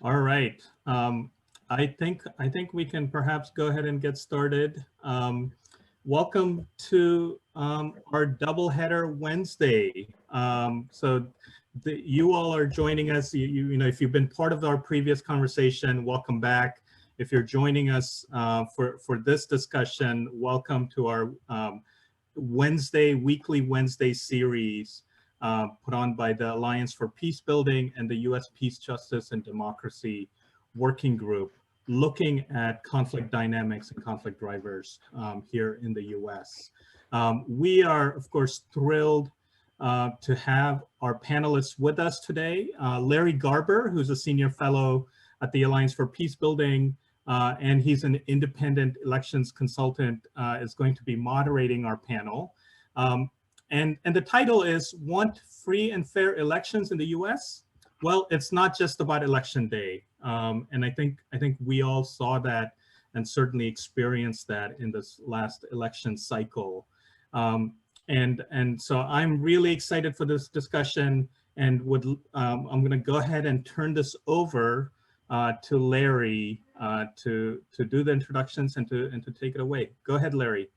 All right. I think we can perhaps go ahead and get started. Welcome to our doubleheader Wednesday. You all are joining us. You know, if you've been part of our previous conversation, welcome back. If you're joining us for this discussion, welcome to our weekly Wednesday series put on by the Alliance for Peacebuilding and the U.S. Peace, Justice, and Democracy Working Group, looking at conflict dynamics and conflict drivers here in the U.S. We are, of course, thrilled to have our panelists with us today. Larry Garber, who's a senior fellow at the Alliance for Peacebuilding, and he's an independent elections consultant, is going to be moderating our panel. And the title is Want Free and Fair Elections in the US? Well, it's not just about election day. And I think we all saw that and certainly experienced that in this last election cycle. And so I'm really excited for this discussion, and I'm gonna go ahead and turn this over to Larry to do the introductions and to take it away. Go ahead, Larry.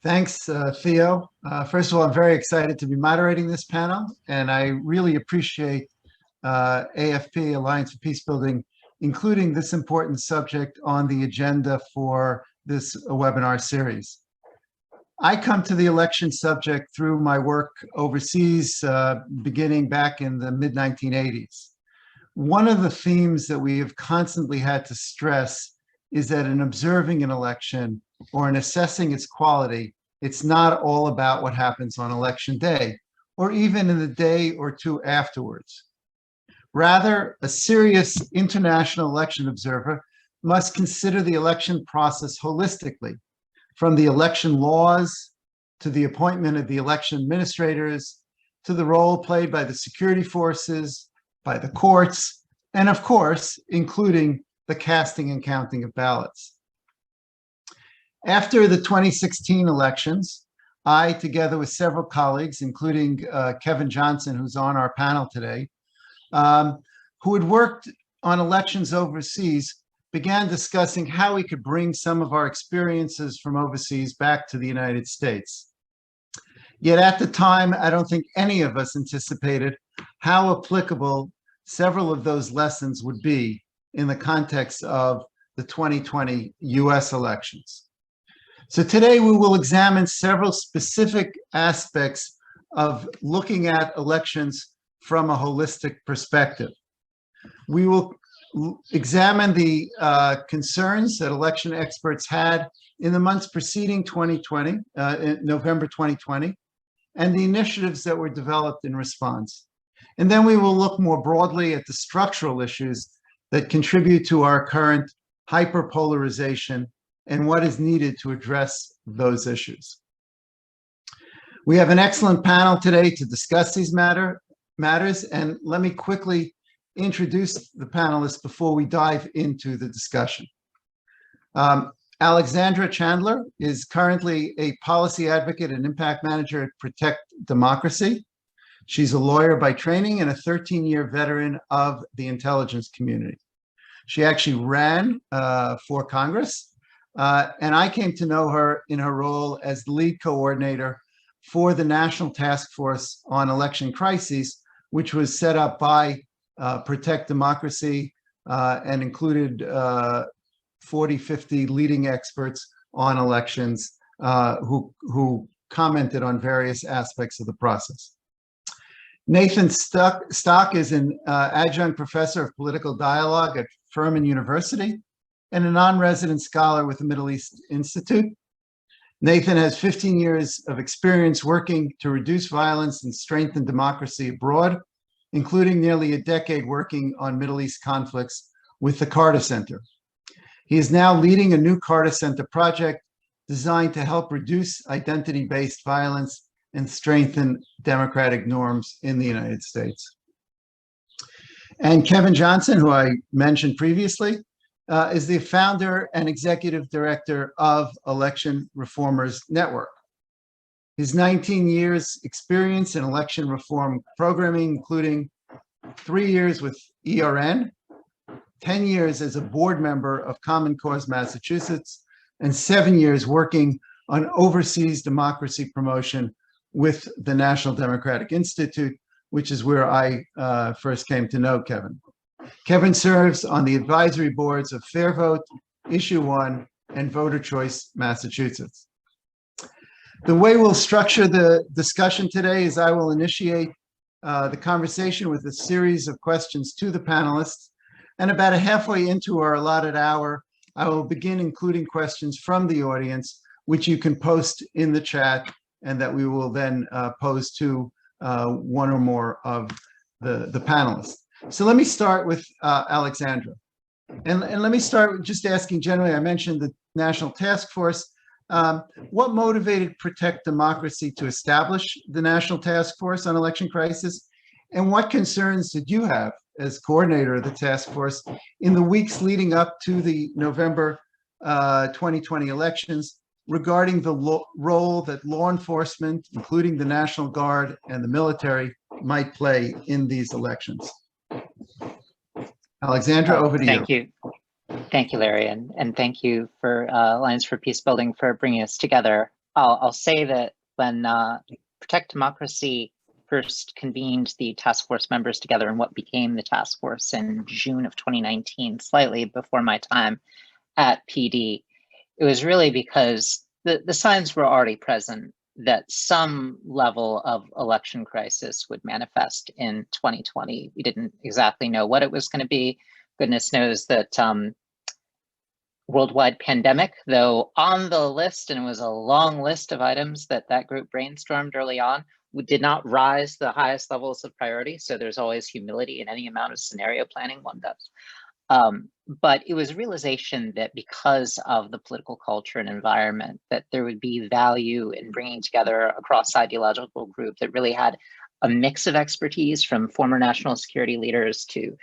Thanks, Theo. First of all, I'm very excited to be moderating this panel, and I really appreciate AFP, Alliance for Peacebuilding, including this important subject on the agenda for this webinar series. I come to the election subject through my work overseas, beginning back in the mid-1980s. One of the themes that we have constantly had to stress is that in observing an election or in assessing its quality, it's not all about what happens on election day, or even in the day or two afterwards. Rather, a serious international election observer must consider the election process holistically, from the election laws to the appointment of the election administrators, to the role played by the security forces, by the courts, and of course, including the casting and counting of ballots. After the 2016 elections, I, together with several colleagues, including Kevin Johnson, who's on our panel today, who had worked on elections overseas, began discussing how we could bring some of our experiences from overseas back to the United States. Yet at the time, I don't think any of us anticipated how applicable several of those lessons would be in the context of the 2020 US elections. So today we will examine several specific aspects of looking at elections from a holistic perspective. We will examine the concerns that election experts had in the months preceding 2020, in November 2020, and the initiatives that were developed in response. And then we will look more broadly at the structural issues that contribute to our current hyperpolarization and what is needed to address those issues. We have an excellent panel today to discuss these matters, and let me quickly introduce the panelists before we dive into the discussion. Alexandra Chandler is currently a policy advocate and impact manager at Protect Democracy. She's a lawyer by training and a 13-year veteran of the intelligence community. She actually ran for Congress, and I came to know her in her role as the lead coordinator for the National Task Force on Election Crises, which was set up by Protect Democracy and included 40, 50 leading experts on elections who commented on various aspects of the process. Nathan Stock is an adjunct professor of political dialogue at Furman University and a non-resident scholar with the Middle East Institute. Nathan has 15 years of experience working to reduce violence and strengthen democracy abroad, including nearly a decade working on Middle East conflicts with the Carter Center. He is now leading a new Carter Center project designed to help reduce identity-based violence and strengthen democratic norms in the United States. And Kevin Johnson, who I mentioned previously, is the founder and executive director of Election Reformers Network. His 19 years experience in election reform programming, including 3 years with ERN, 10 years as a board member of Common Cause Massachusetts, and 7 years working on overseas democracy promotion with the National Democratic Institute, which is where I first came to know Kevin. Kevin serves on the advisory boards of Fair Vote, Issue One, and Voter Choice Massachusetts. The way we'll structure the discussion today is I will initiate the conversation with a series of questions to the panelists, and about halfway into our allotted hour, I will begin including questions from the audience, which you can post in the chat, and that we will then pose to one or more of the panelists. So let me start with Alexandra. And let me start with just asking generally, I mentioned the National Task Force. What motivated Protect Democracy to establish the National Task Force on Election Crisis? And what concerns did you have as coordinator of the task force in the weeks leading up to the November 2020 elections regarding the role that law enforcement, including the National Guard and the military, might play in these elections? Alexandra, over to you. Thank you. Thank you, Larry, and thank you for Alliance for Peacebuilding for bringing us together. I'll say that when Protect Democracy first convened the task force members together in what became the task force in June of 2019, slightly before my time at PD, it was really because the signs were already present that some level of election crisis would manifest in 2020. We didn't exactly know what it was going to be. Goodness knows that worldwide pandemic, though on the list, and it was a long list of items that that group brainstormed early on, we did not rise the highest levels of priority. So there's always humility in any amount of scenario planning one does. But it was a realization that because of the political culture and environment, that there would be value in bringing together a cross-ideological group that really had a mix of expertise, from former national security leaders to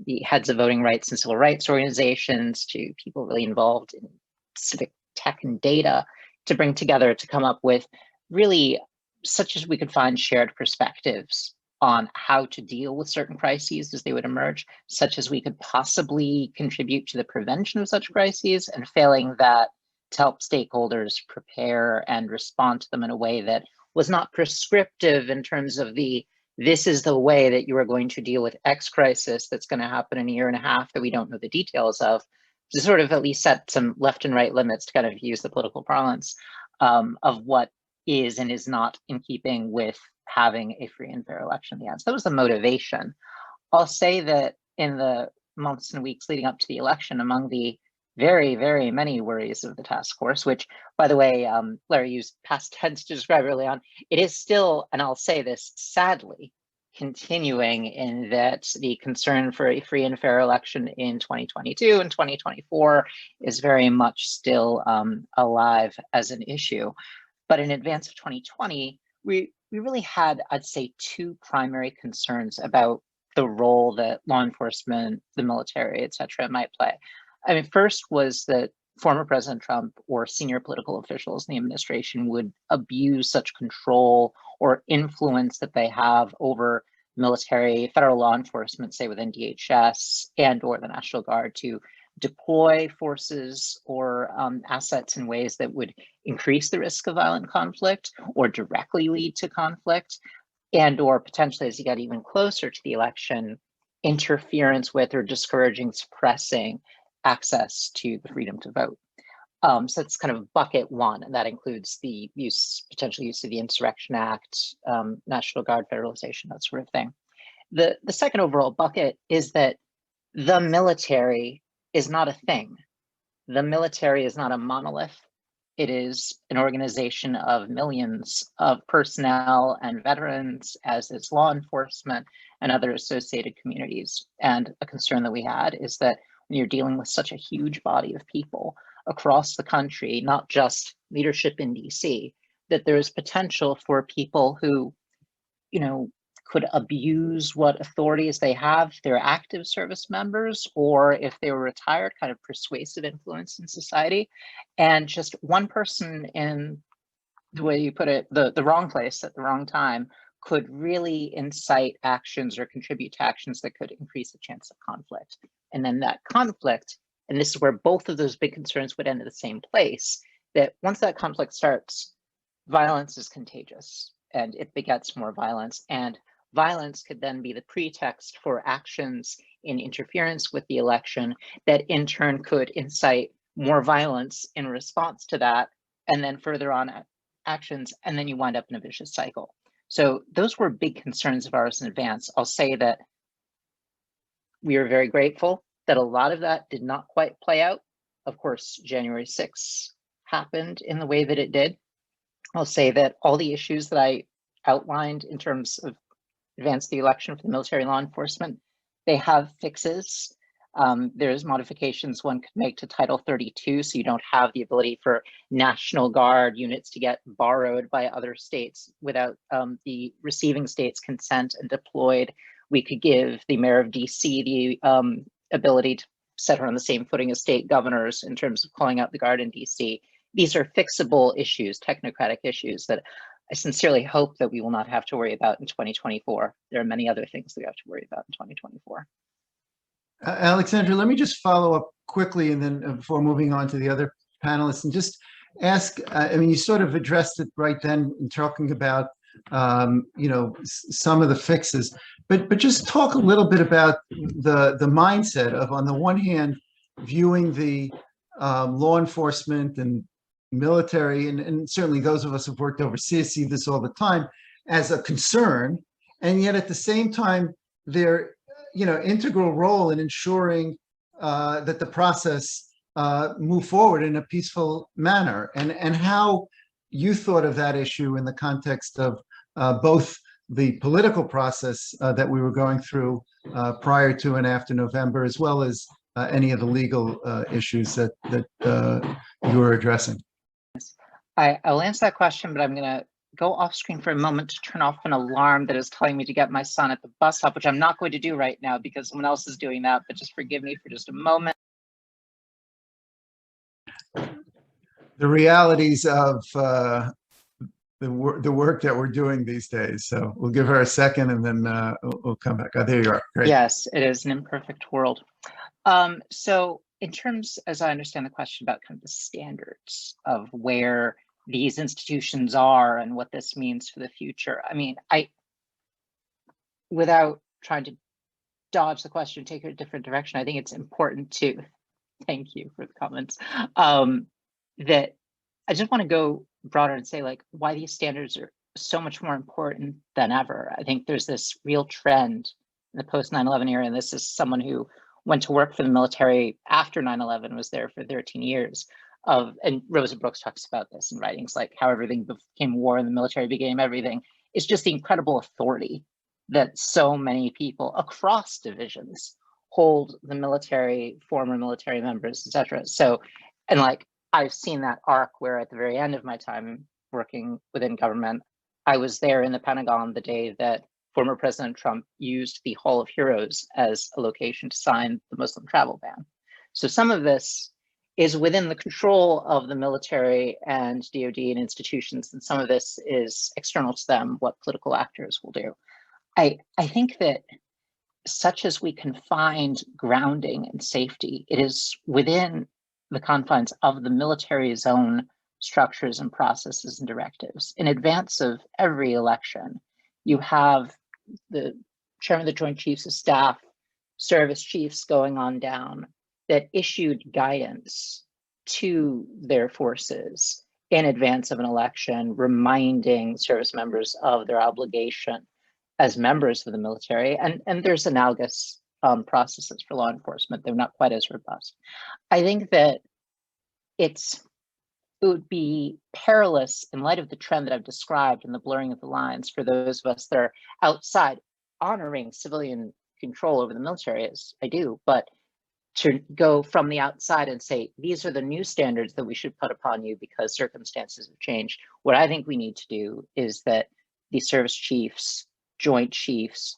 the heads of voting rights and civil rights organizations to people really involved in civic tech and data, to bring together to come up with really such as we could find shared perspectives on how to deal with certain crises as they would emerge, such as we could possibly contribute to the prevention of such crises, and failing that, to help stakeholders prepare and respond to them in a way that was not prescriptive in terms of this is the way that you are going to deal with X crisis that's going to happen in a year and a half that we don't know the details of, to sort of at least set some left and right limits, to kind of use the political parlance of what is and is not in keeping with having a free and fair election in the end. So that was the motivation. I'll say that in the months and weeks leading up to the election, among the very, very many worries of the task force, which, by the way, Larry used past tense to describe early on, it is still, and I'll say this sadly, continuing in that the concern for a free and fair election in 2022 and 2024 is very much still alive as an issue. But in advance of 2020, we really had, I'd say, two primary concerns about the role that law enforcement, the military, et cetera, might play. I mean, first was that former President Trump or senior political officials in the administration would abuse such control or influence that they have over military, federal law enforcement, say within DHS and or the National Guard, to deploy forces or assets in ways that would increase the risk of violent conflict or directly lead to conflict, and or potentially, as you got even closer to the election, interference with or discouraging, suppressing access to the freedom to vote. So it's kind of bucket one, and that includes the potential use of the Insurrection Act, National Guard federalization, that sort of thing. The second overall bucket is that the military is not a thing. The military is not a monolith. It is an organization of millions of personnel and veterans, as is law enforcement and other associated communities. And a concern that we had is that when you're dealing with such a huge body of people across the country, not just leadership in DC, that there is potential for people who, could abuse what authorities they have, if they're active service members, or if they were retired, kind of persuasive influence in society. And just one person in, the way you put it, the wrong place at the wrong time could really incite actions or contribute to actions that could increase the chance of conflict. And then that conflict, and this is where both of those big concerns would end at the same place, that once that conflict starts, violence is contagious and it begets more violence. And violence could then be the pretext for actions in interference with the election that in turn could incite more violence in response to that, and then further on actions, and then you wind up in a vicious cycle. So those were big concerns of ours in advance. I'll say that we are very grateful that a lot of that did not quite play out. Of course, January 6th happened in the way that it did. I'll say that all the issues that I outlined in terms of advance the election for the military law enforcement, they have fixes. There's modifications one could make to Title 32, so you don't have the ability for National Guard units to get borrowed by other states without the receiving state's consent and deployed. We could give the mayor of DC the ability to set her on the same footing as state governors in terms of calling out the Guard in DC. These are fixable issues, technocratic issues that I sincerely hope that we will not have to worry about in 2024. There are many other things that we have to worry about in 2024. Alexandra, let me just follow up quickly, and then before moving on to the other panelists, and just ask, I mean, you sort of addressed it right then in talking about, you know, some of the fixes, but just talk a little bit about the mindset of, on the one hand, viewing the law enforcement and military, and certainly those of us who've worked overseas see this all the time, as a concern, and yet at the same time, they're, you know, integral role in ensuring that the process move forward in a peaceful manner, and how you thought of that issue in the context of both the political process that we were going through prior to and after November, as well as any of the legal issues that you were addressing. I'll answer that question, but I'm going to go off screen for a moment to turn off an alarm that is telling me to get my son at the bus stop, which I'm not going to do right now because someone else is doing that, but just forgive me for just a moment. The realities of the work that we're doing these days. So we'll give her a second, and then we'll come back. Oh, there you are. Great. Yes, it is an imperfect world. So in terms, as I understand the question about kind of the standards of where these institutions are and what this means for the future, I mean, without trying to dodge the question, take it a different direction, I think it's important to, thank you for the comments, that I just want to go broader and say, like, why these standards are so much more important than ever. I think there's this real trend in the post 9/11 era, and this is someone who went to work for the military after 9/11, was there for 13 years, and Rosa Brooks talks about this in writings like How Everything Became War and the Military Became Everything. It's just the incredible authority that so many people across divisions hold the military, former military members, etc. So, and like, I've seen that arc where at the very end of my time working within government, I was there in the Pentagon the day that former President Trump used the Hall of Heroes as a location to sign the Muslim travel ban. So some of this is within the control of the military and DoD and institutions, and some of this is external to them, what political actors will do. I think that such as we can find grounding and safety, it is within the confines of the military's own structures and processes and directives. In advance of every election, you have the chairman of the Joint Chiefs of Staff, service chiefs going on down that issued guidance to their forces in advance of an election, reminding service members of their obligation as members of the military. And there's analogous processes for law enforcement. They're not quite as robust. I think that it would be perilous in light of the trend that I've described and the blurring of the lines for those of us that are outside honoring civilian control over the military, as I do, but to go from the outside and say, these are the new standards that we should put upon you because circumstances have changed. What I think we need to do is that the service chiefs, joint chiefs,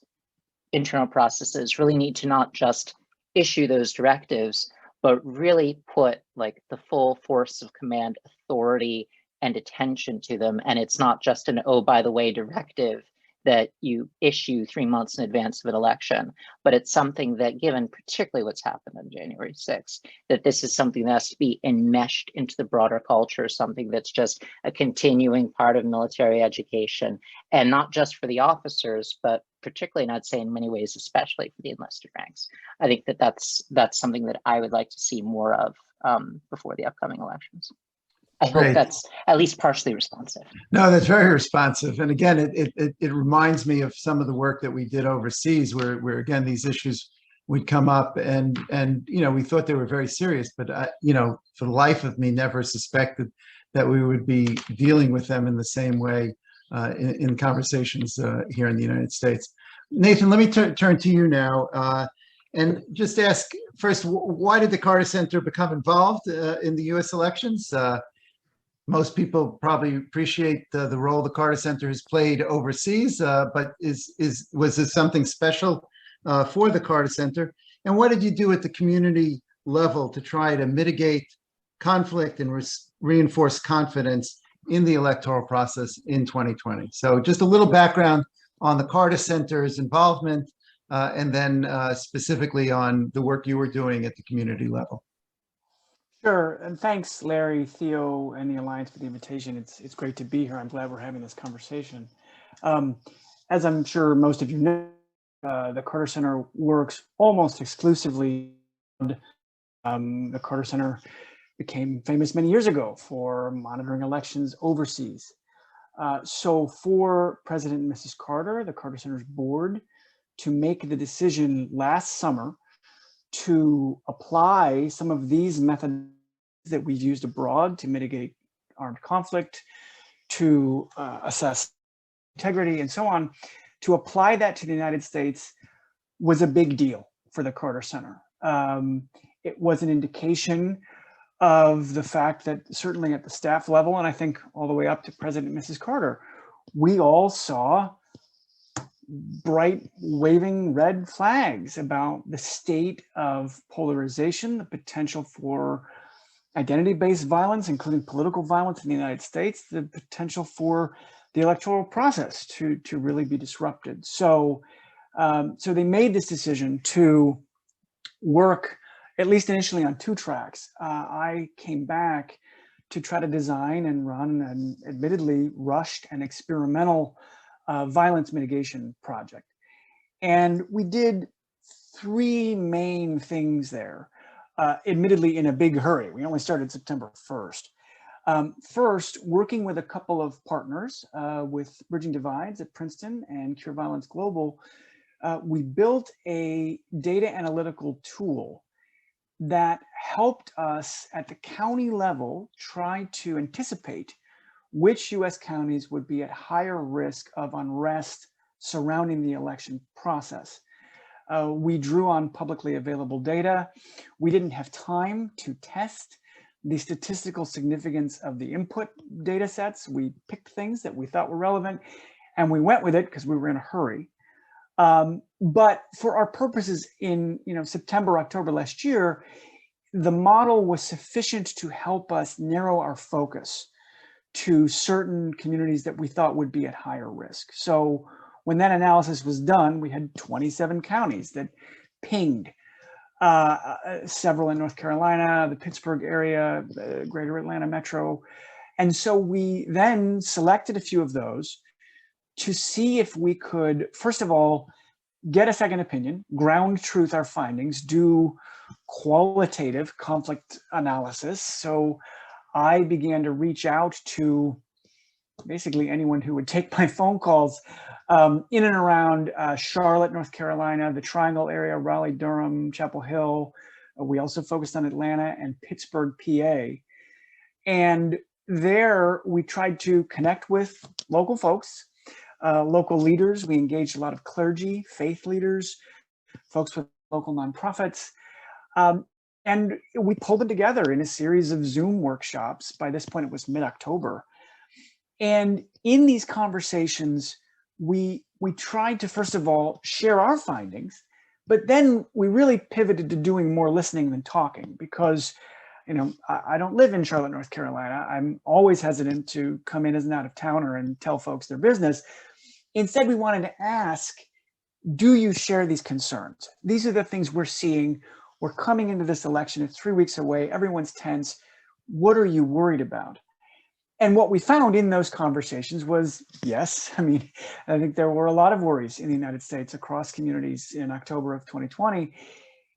internal processes really need to not just issue those directives, but really put like the full force of command, authority, and attention to them. And it's not just an, oh, by the way, directive that you issue 3 months in advance of an election, but it's something that, given particularly what's happened on January 6th, that this is something that has to be enmeshed into the broader culture, something that's just a continuing part of military education, and not just for the officers, but particularly, and I'd say in many ways, especially for the enlisted ranks. I think that that's something that I would like to see more of before the upcoming elections. I hope Great. that's at least partially responsive. No, that's very responsive. And again, it reminds me of some of the work that we did overseas, where again, these issues would come up, and we thought they were very serious, but for the life of me, never suspected that we would be dealing with them in the same way in conversations here in the United States. Nathan, let me turn to you now and just ask first, why did the Carter Center become involved in the U.S. elections? Most people probably appreciate the role the Carter Center has played overseas, but was this something special for the Carter Center? And what did you do at the community level to try to mitigate conflict and reinforce confidence in the electoral process in 2020? So just a little background on the Carter Center's involvement, and then specifically on the work you were doing at the community level. Sure, and thanks, Larry, Theo, and the Alliance for the invitation. It's great to be here. I'm glad we're having this conversation. As I'm sure most of you know, the Carter Center works almost exclusively. The Carter Center became famous many years ago for monitoring elections overseas. So for President and Mrs. Carter, the Carter Center's board, to make the decision last summer to apply some of these methods that we've used abroad to mitigate armed conflict, to assess integrity and so on, to apply that to the United States was a big deal for the Carter Center. It was an indication of the fact that certainly at the staff level, and I think all the way up to President and Mrs. Carter, we all saw bright waving red flags about the state of polarization, the potential for identity-based violence, including political violence in the United States, the potential for the electoral process to really be disrupted. So, so they made this decision to work, at least initially, on two tracks. I came back to try to design and run an admittedly rushed and experimental violence mitigation project. And we did three main things there, admittedly in a big hurry. We only started September 1st. First, working with a couple of partners, with Bridging Divides at Princeton and Cure Violence Global, we built a data analytical tool that helped us at the county level try to anticipate which US counties would be at higher risk of unrest surrounding the election process. We drew on publicly available data. We didn't have time to test the statistical significance of the input data sets. We picked things that we thought were relevant and we went with it because we were in a hurry. But for our purposes in September, October last year, the model was sufficient to help us narrow our focus to certain communities that we thought would be at higher risk. So when that analysis was done, we had 27 counties that pinged, several in North Carolina, the Pittsburgh area, the greater Atlanta metro. And so we then selected a few of those to see if we could, first of all, get a second opinion, ground truth our findings, do qualitative conflict analysis. So I began to reach out to basically anyone who would take my phone calls in and around Charlotte, North Carolina, the Triangle area, Raleigh, Durham, Chapel Hill. We also focused on Atlanta and Pittsburgh, PA. And there we tried to connect with local folks, local leaders. We engaged a lot of clergy, faith leaders, folks with local nonprofits. And we pulled them together in a series of Zoom workshops. By this point, it was mid-October. And in these conversations, we tried to, first of all, share our findings, but then we really pivoted to doing more listening than talking because, I don't live in Charlotte, North Carolina. I'm always hesitant to come in as an out-of-towner and tell folks their business. Instead, we wanted to ask, do you share these concerns? These are the things we're seeing. We're coming into this election. It's 3 weeks away. Everyone's tense. What are you worried about? And what we found in those conversations was, yes, I mean, I think there were a lot of worries in the United States across communities in October of 2020.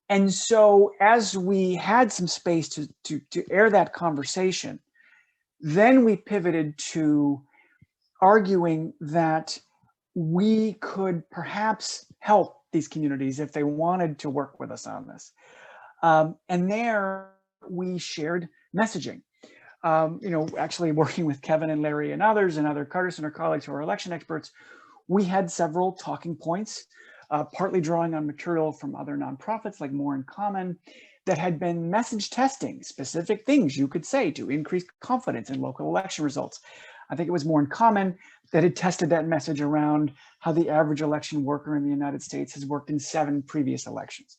And so as we had some space to air that conversation, then we pivoted to arguing that we could perhaps help these communities if they wanted to work with us on this. And there we shared messaging. Actually working with Kevin and Larry and others and other Carter Center colleagues who are election experts, we had several talking points, partly drawing on material from other nonprofits like More in Common that had been message testing specific things you could say to increase confidence in local election results. I think it was More in Common that had tested that message around how the average election worker in the United States has worked in 7 previous elections.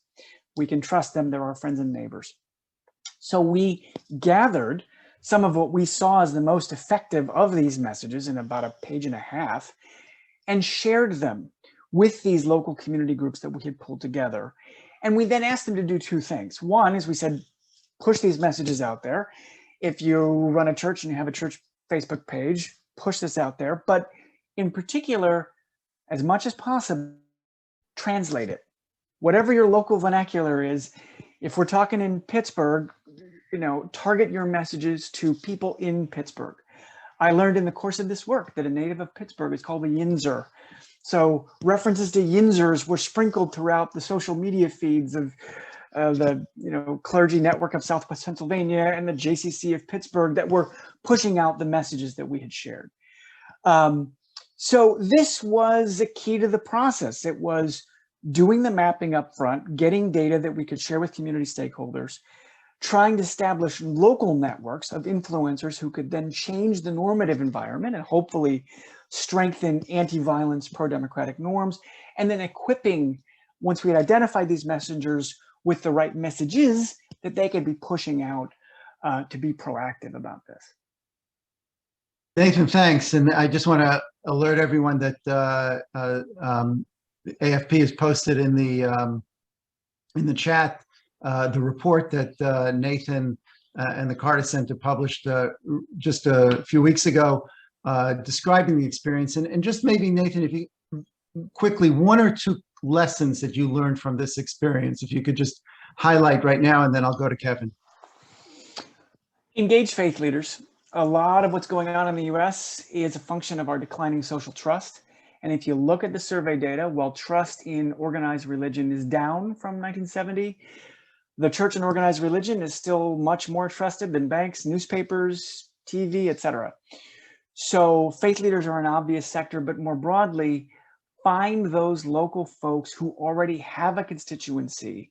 We can trust them, they're our friends and neighbors. So we gathered some of what we saw as the most effective of these messages in about a page and a half and shared them with these local community groups that we had pulled together. And we then asked them to do 2 things. One is we said, push these messages out there. If you run a church and you have a church Facebook page, push this out there. But in particular, as much as possible, translate it. Whatever your local vernacular is, if we're talking in Pittsburgh, target your messages to people in Pittsburgh. I learned in the course of this work that a native of Pittsburgh is called a Yinzer. So references to Yinzers were sprinkled throughout the social media feeds of the clergy network of Southwest Pennsylvania and the JCC of Pittsburgh that were pushing out the messages that we had shared. So this was a key to the process. It was doing the mapping up front, getting data that we could share with community stakeholders, trying to establish local networks of influencers who could then change the normative environment and hopefully strengthen anti-violence, pro-democratic norms, and then equipping, once we had identified these messengers with the right messages, that they could be pushing out to be proactive about this. Nathan, thanks. And I just want to alert everyone that AFP has posted in the chat the report that Nathan and the Carter Center published just a few weeks ago, describing the experience. And just maybe, Nathan, if you quickly, 1 or 2 lessons that you learned from this experience, if you could just highlight right now, and then I'll go to Kevin. Engage faith leaders. A lot of what's going on in the US is a function of our declining social trust. And if you look at the survey data, while trust in organized religion is down from 1970, the church and organized religion is still much more trusted than banks, newspapers, TV, etc. So faith leaders are an obvious sector, but more broadly, find those local folks who already have a constituency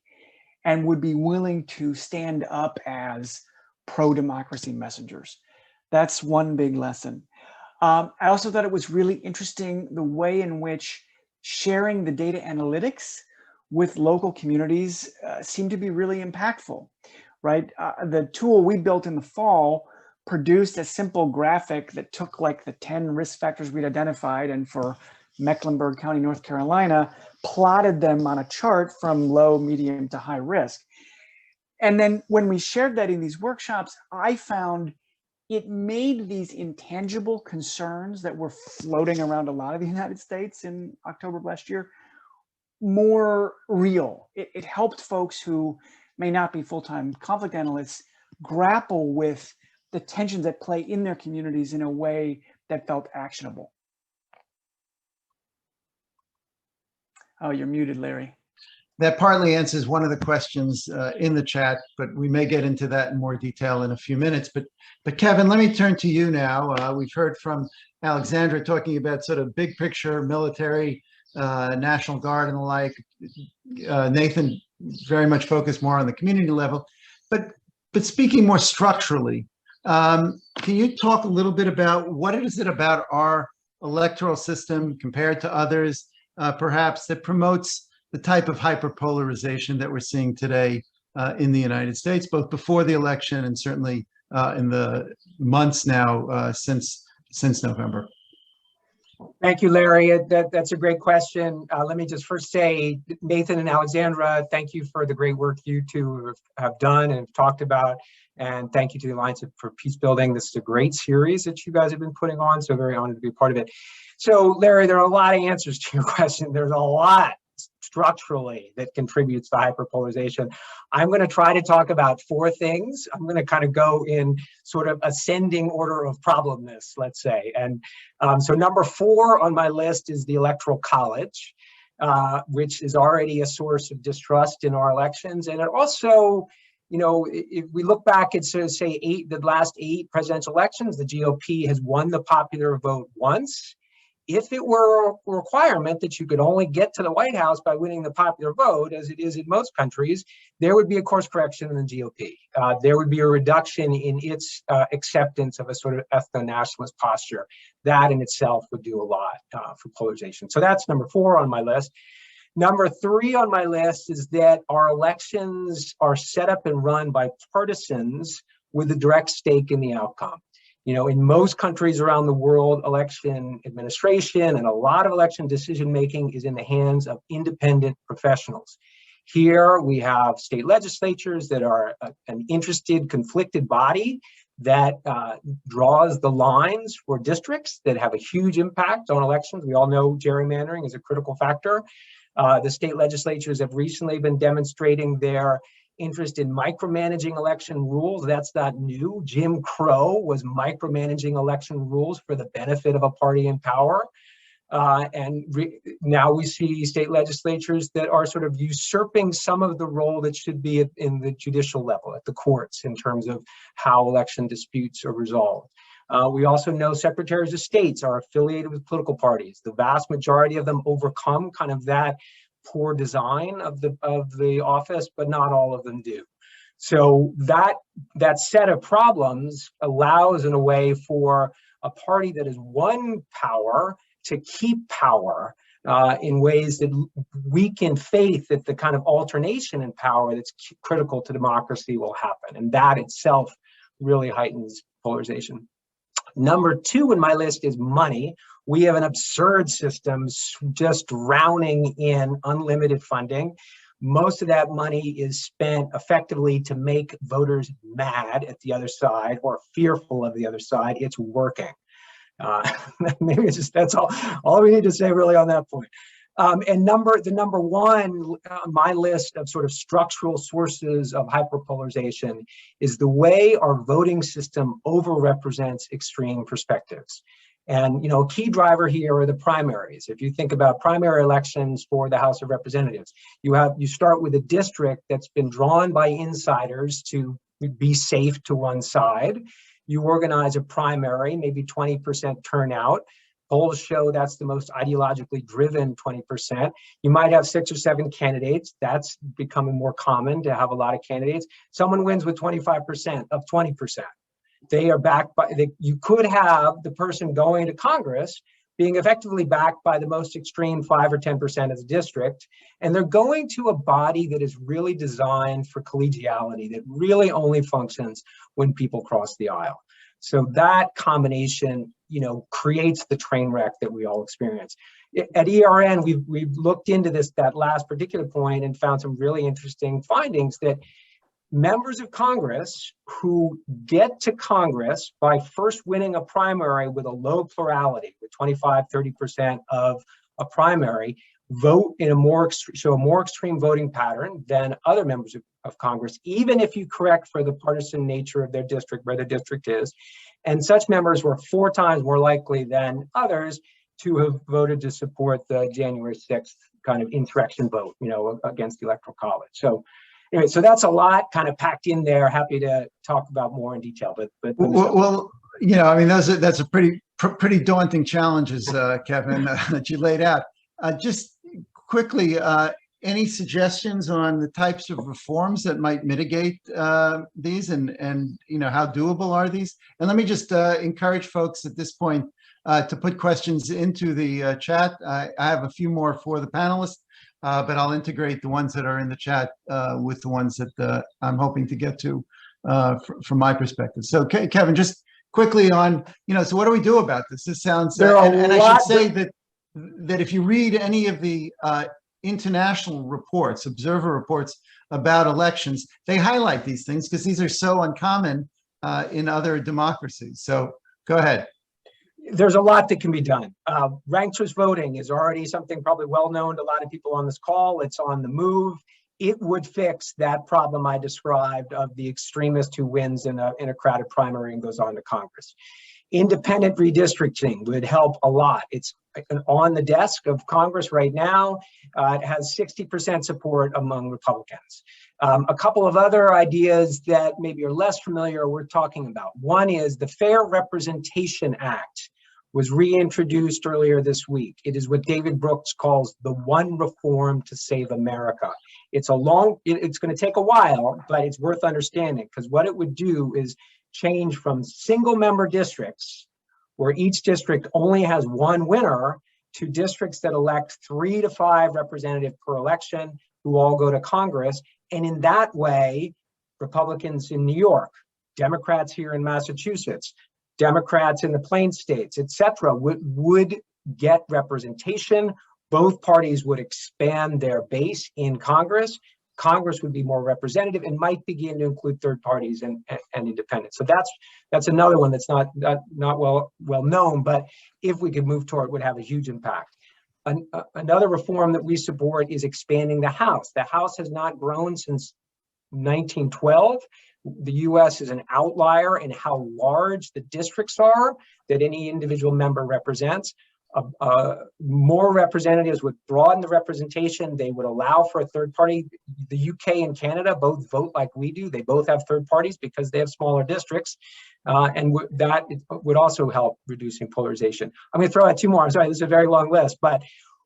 and would be willing to stand up as pro-democracy messengers. That's one big lesson. I also thought it was really interesting the way in which sharing the data analytics with local communities seemed to be really impactful, right? The tool we built in the fall produced a simple graphic that took like the 10 risk factors we'd identified, and for Mecklenburg County, North Carolina, plotted them on a chart from low, medium to high risk. And then when we shared that in these workshops, I found it made these intangible concerns that were floating around a lot of the United States in October of last year more real. It helped folks who may not be full-time conflict analysts grapple with the tensions at play in their communities in a way that felt actionable. Oh, you're muted, Larry. That partly answers one of the questions in the chat, but we may get into that in more detail in a few minutes. But Kevin, let me turn to you now. We've heard from Alexandra talking about sort of big picture, military, National Guard and the like. Nathan very much focused more on the community level. But speaking more structurally, can you talk a little bit about what is it about our electoral system compared to others, perhaps, that promotes the type of hyperpolarization that we're seeing today in the United States, both before the election and certainly in the months now since November? Thank you, Larry. That's a great question. Let me just first say, Nathan and Alexandra, thank you for the great work you two have done and talked about. And thank you to the Alliance for Peacebuilding. This is a great series that you guys have been putting on, so very honored to be a part of it. So, Larry, there are a lot of answers to your question. There's a lot structurally that contributes to hyperpolarization. I'm going to try to talk about 4 things. I'm going to kind of go in sort of ascending order of problemness, let's say. And so number 4 on my list is the Electoral College, which is already a source of distrust in our elections. And it also, you know, if we look back at, so say, the last 8 presidential elections, the GOP has won the popular vote once. If it were a requirement that you could only get to the White House by winning the popular vote, as it is in most countries, there would be a course correction in the GOP. There would be a reduction in its acceptance of a sort of ethno-nationalist posture. That in itself would do a lot for polarization. So that's number 4 on my list. Number 3 on my list is that our elections are set up and run by partisans with a direct stake in the outcome. You know, in most countries around the world, election administration and a lot of election decision-making is in the hands of independent professionals. Here we have state legislatures that are an interested, conflicted body that draws the lines for districts that have a huge impact on elections. We all know gerrymandering is a critical factor. The state legislatures have recently been demonstrating their interest in micromanaging election rules. That's not new. Jim Crow was micromanaging election rules for the benefit of a party in power. Now we see state legislatures that are sort of usurping some of the role that should be in the judicial level, at the courts, in terms of how election disputes are resolved. We also know secretaries of states are affiliated with political parties. The vast majority of them overcome kind of that poor design of the office, but not all of them do. So that set of problems allows, in a way, for a party that has won power to keep power in ways that weaken faith that the kind of alternation in power that's critical to democracy will happen. And that itself really heightens polarization. Number 2 in my list is money. We have an absurd system just drowning in unlimited funding. Most of that money is spent effectively to make voters mad at the other side or fearful of the other side. It's working. Maybe it's just, that's all we need to say really on that point. And the number 1 on my list of sort of structural sources of hyperpolarization is the way our voting system overrepresents extreme perspectives. And, you know, a key driver here are the primaries. If you think about primary elections for the House of Representatives, you start with a district that's been drawn by insiders to be safe to one side. You organize a primary, maybe 20% turnout. Polls show that's the most ideologically driven 20%. You might have 6 or 7 candidates. That's becoming more common to have a lot of candidates. Someone wins with 25% of 20%. They are backed by, you could have the person going to Congress being effectively backed by the most extreme 5 or 10% of the district. And they're going to a body that is really designed for collegiality, that really only functions when people cross the aisle. So that combination, you know, creates the train wreck that we all experience. At ERN, we've looked into that last particular point and found some really interesting findings that members of Congress who get to Congress by first winning a primary with a low plurality, with 25, 30% of a primary, vote in show a more extreme voting pattern than other members of Congress, even if you correct for the partisan nature of their district, where their district is. And such members were 4 times more likely than others to have voted to support the January 6th kind of insurrection vote, you know, against the Electoral College. So anyway, so that's a lot kind of packed in there. Happy to talk about more in detail, but well, you know, I mean, that's a pretty daunting challenges, Kevin, that you laid out. Just quickly, any suggestions on the types of reforms that might mitigate these, and you know, how doable are these? And let me just encourage folks at this point to put questions into the chat. I have a few more for the panelists, but I'll integrate the ones that are in the chat with the ones that I'm hoping to get to from my perspective. So, Kevin, just quickly on, so what do we do about this? This sounds, There are and a I should lot say that if you read any of the international reports, observer reports about elections, they highlight these things because these are so uncommon in other democracies. So go ahead. There's a lot that can be done. Ranked choice voting is already something probably well known to a lot of people on this call. It's on the move. It would fix that problem I described of the extremist who wins in a crowded primary and goes on to Congress. Independent redistricting would help a lot. It's on the desk of Congress right now. It has 60% support among Republicans. A couple of other ideas that maybe are less familiar we're talking about. One is the Fair Representation Act was reintroduced earlier this week. It is what David Brooks calls the one reform to save America. It's going to take a while, but it's worth understanding because what it would do is change from single member districts where each district only has one winner to districts that elect 3 to 5 representatives per election who all go to Congress. And in that way, Republicans in New York, Democrats here in Massachusetts, Democrats in the Plains states, et cetera, would get representation. Both parties would expand their base in Congress. Congress would be more representative and might begin to include third parties and independents. So that's another one that's not well known, but if we could move toward it, would have a huge impact. Another reform that we support is expanding the House. The House has not grown since 1912. The US is an outlier in how large the districts are that any individual member represents. More representatives would broaden the representation. They would allow for a third party. The UK and Canada both vote like we do. They both have third parties because they have smaller districts. And that would also help reducing polarization. I'm going to throw out 2 more. I'm sorry, this is a very long list, but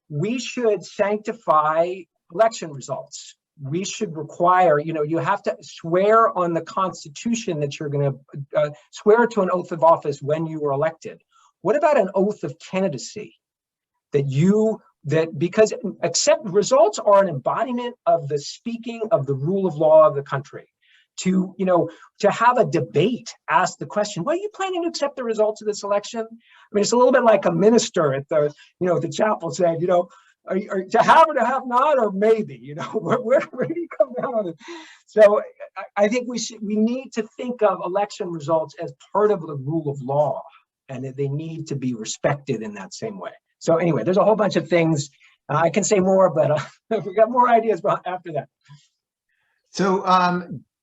we should sanctify election results. We should require, you have to swear on the Constitution that you're going to swear to an oath of office when you were elected. What about an oath of candidacy because results are an embodiment of the speaking of the rule of law of the country. To have a debate, ask the question, well, are you planning to accept the results of this election? I mean, it's a little bit like a minister at the chapel saying, are to have or to have not, or maybe, where do you come down on it? So I think we need to think of election results as part of the rule of law, and that they need to be respected in that same way. So anyway, there's a whole bunch of things. I can say more, but we got more ideas after that. So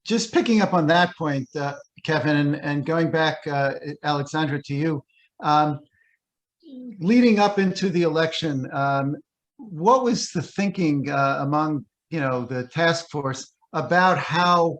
just picking up on that point, Kevin, and going back, Alexandra, to you, leading up into the election, what was the thinking among the task force about how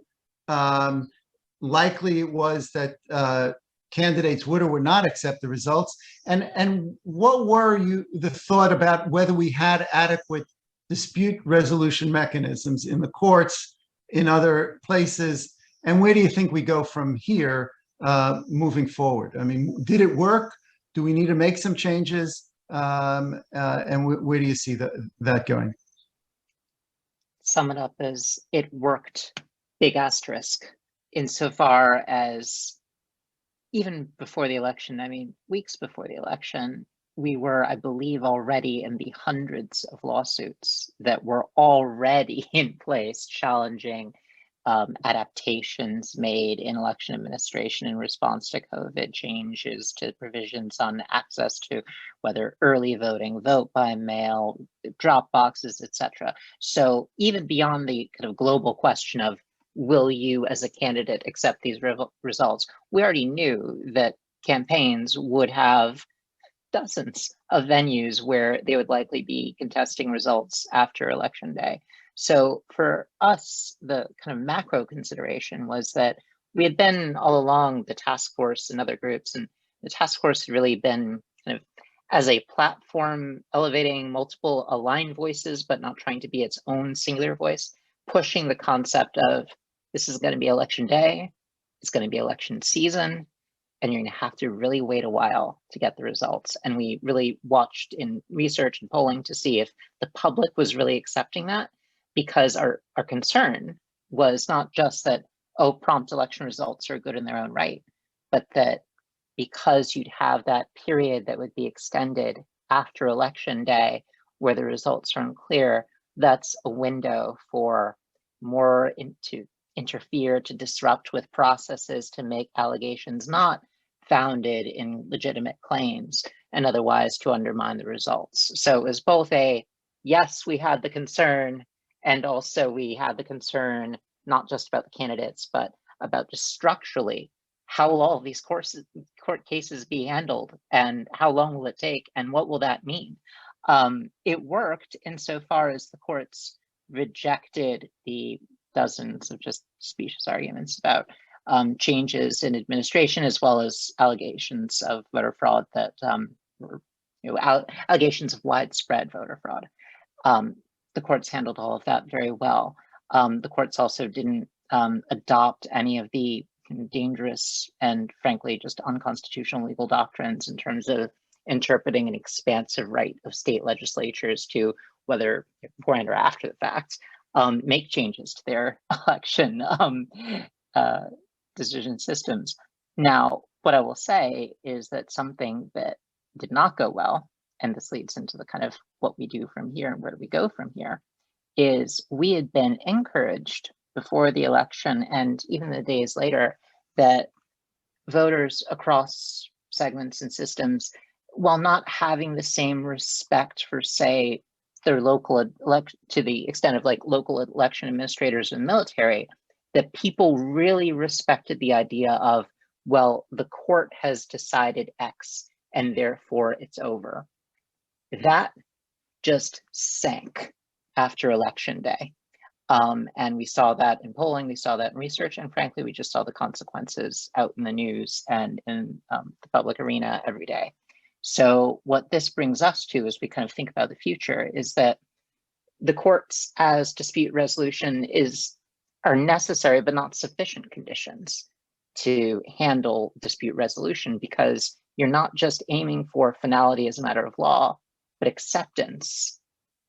likely it was that candidates would or would not accept the results, and what were the thought about whether we had adequate dispute resolution mechanisms in the courts, in other places, and where do you think we go from here moving forward? I mean, did it work? Do we need to make some changes? And where do you see that going? Sum it up as it worked, big asterisk, insofar as even before the election, I mean, weeks before the election, we were, I believe, already in the hundreds of lawsuits that were already in place challenging adaptations made in election administration in response to COVID, changes to provisions on access to whether early voting, vote by mail, drop boxes, etc. So even beyond the kind of global question of will you as a candidate accept these results, we already knew that campaigns would have dozens of venues where they would likely be contesting results after election day. So for us, the kind of macro consideration was that we had been all along the task force and other groups, and the task force had really been kind of as a platform elevating multiple aligned voices, but not trying to be its own singular voice, pushing the concept of this is going to be election day, it's going to be election season, and you're going to have to really wait a while to get the results. And we really watched in research and polling to see if the public was really accepting that, because our concern was not just that, oh, prompt election results are good in their own right, but that because you'd have that period that would be extended after election day where the results are unclear, that's a window for more to interfere, to disrupt with processes, to make allegations not founded in legitimate claims, and otherwise to undermine the results. So it was both a, yes, we had the concern, and also we had the concern not just about the candidates, but about just structurally, how will all of these court cases be handled, and how long will it take, and what will that mean? It worked insofar as the courts rejected the dozens of just specious arguments about changes in administration, as well as allegations of voter fraud that were, allegations of widespread voter fraud. The courts handled all of that very well. The courts also didn't adopt any of the dangerous and frankly just unconstitutional legal doctrines in terms of interpreting an expansive right of state legislatures to, whether beforehand or after the fact, make changes to their election decision systems. Now, what I will say is that something that did not go well, and this leads into the kind of what we do from here and where do we go from here, is we had been encouraged before the election and even the days later that voters across segments and systems, while not having the same respect for, say, their local to the extent of like local election administrators and military, that people really respected the idea of, well, the court has decided X and therefore it's over. That just sank after election day. And we saw that in polling, we saw that in research, and frankly, we just saw the consequences out in the news and in the public arena every day. So what this brings us to as we kind of think about the future is that the courts as dispute resolution are necessary but not sufficient conditions to handle dispute resolution, because you're not just aiming for finality as a matter of law, but acceptance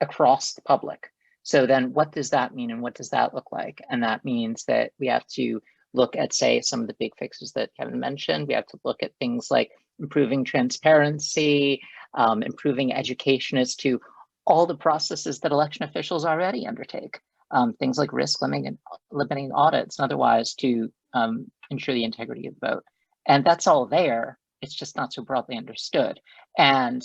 across the public. So then what does that mean and what does that look like? And that means that we have to look at, say, some of the big fixes that Kevin mentioned. We have to look at things like improving transparency, improving education as to all the processes that election officials already undertake. Things like risk limiting audits and otherwise to ensure the integrity of the vote. And that's all there. It's just not so broadly understood. And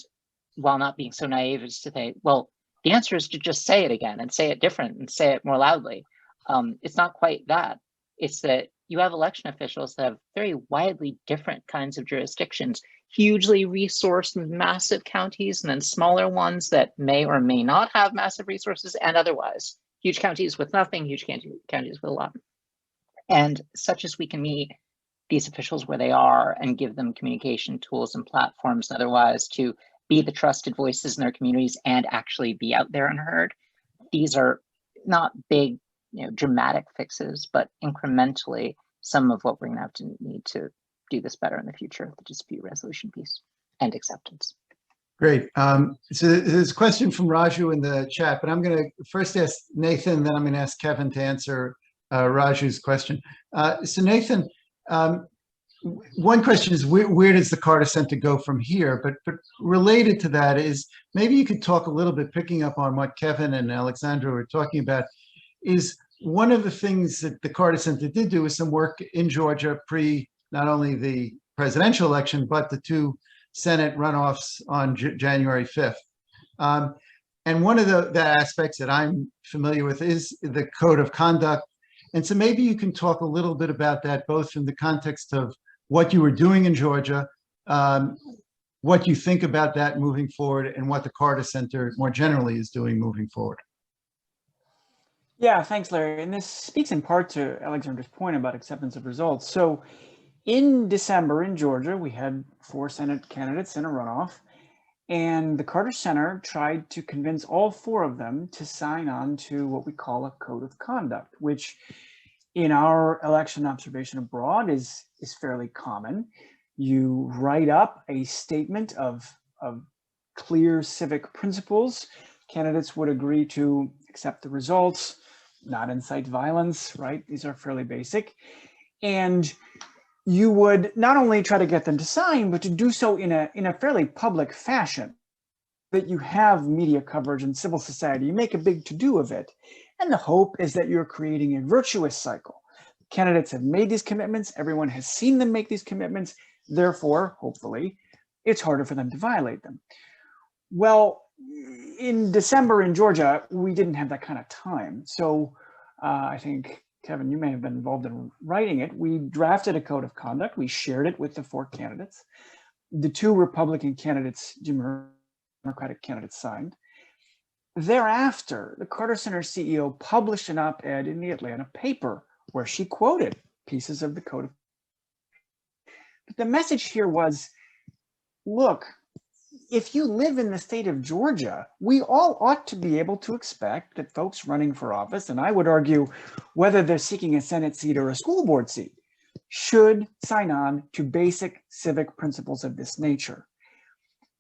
while not being so naive as to say, well, the answer is to just say it again and say it different and say it more loudly. It's not quite that. It's that you have election officials that have very widely different kinds of jurisdictions, hugely resourced massive counties, and then smaller ones that may or may not have massive resources, and otherwise huge counties with nothing, huge counties with a lot. And such as we can meet these officials where they are and give them communication tools and platforms and otherwise to be the trusted voices in their communities and actually be out there and heard. These are not big, dramatic fixes, but incrementally some of what we're going to have to need to do this better in the future, the dispute resolution piece and acceptance. Great. So there's a question from Raju in the chat, but I'm going to first ask Nathan, then I'm going to ask Kevin to answer Raju's question. So Nathan, one question is where does the Carter Center go from here? But related to that is maybe you could talk a little bit, picking up on what Kevin and Alexandra were talking about, is one of the things that the Carter Center did do is some work in Georgia pre not only the presidential election, but the two Senate runoffs on January 5th. And one of the aspects that I'm familiar with is the code of conduct. And so maybe you can talk a little bit about that, both in the context of what you were doing in Georgia, what you think about that moving forward, and what the Carter Center more generally is doing moving forward. Yeah, thanks, Larry. And this speaks in part to Alexandra's point about acceptance of results. So in December in Georgia, we had 4 Senate candidates in a runoff, and the Carter Center tried to convince all 4 of them to sign on to what we call a code of conduct, which in our election observation abroad is fairly common. You write up a statement of clear civic principles. Candidates would agree to accept the results, not incite violence, right? These are fairly basic. And you would not only try to get them to sign, but to do so in a fairly public fashion, that you have media coverage and civil society. You make a big to-do of it. And the hope is that you're creating a virtuous cycle. Candidates have made these commitments. Everyone has seen them make these commitments. Therefore, hopefully, it's harder for them to violate them. Well, in December in Georgia, we didn't have that kind of time. So I think, Kevin, you may have been involved in writing it. We drafted a code of conduct. We shared it with the 4 candidates. The 2 Republican candidates, Democratic candidates, signed. Thereafter, the Carter Center CEO published an op-ed in the Atlanta paper where she quoted pieces of the code. But the message here was, look, if you live in the state of Georgia, we all ought to be able to expect that folks running for office, and I would argue whether they're seeking a Senate seat or a school board seat, should sign on to basic civic principles of this nature.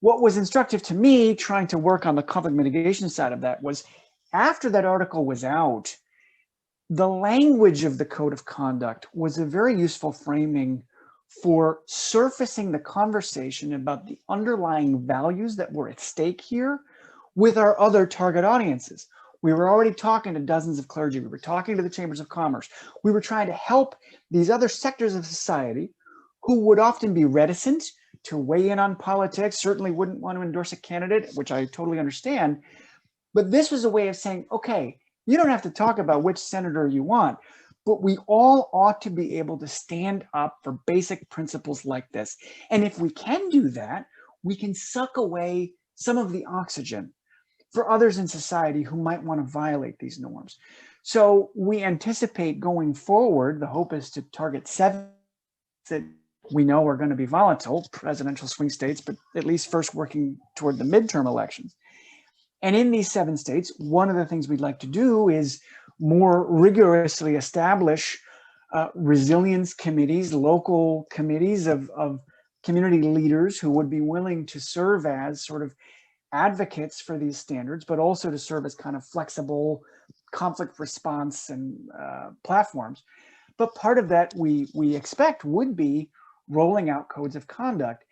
What was instructive to me, trying to work on the conflict mitigation side of that, was after that article was out, the language of the code of conduct was a very useful framing for surfacing the conversation about the underlying values that were at stake here with our other target audiences. We were already talking to dozens of clergy. We were talking to the chambers of commerce. We were trying to help these other sectors of society who would often be reticent to weigh in on politics, certainly wouldn't want to endorse a candidate, which I totally understand. But this was a way of saying, okay, you don't have to talk about which senator you want, but we all ought to be able to stand up for basic principles like this. And if we can do that, we can suck away some of the oxygen for others in society who might want to violate these norms. So we anticipate going forward, the hope is to target 7 that we know are going to be volatile, presidential swing states, but at least first working toward the midterm elections. And in these 7 states, one of the things we'd like to do is more rigorously establish resilience committees, local committees of community leaders who would be willing to serve as sort of advocates for these standards, but also to serve as kind of flexible conflict response and platforms. But part of that we expect would be rolling out codes of conduct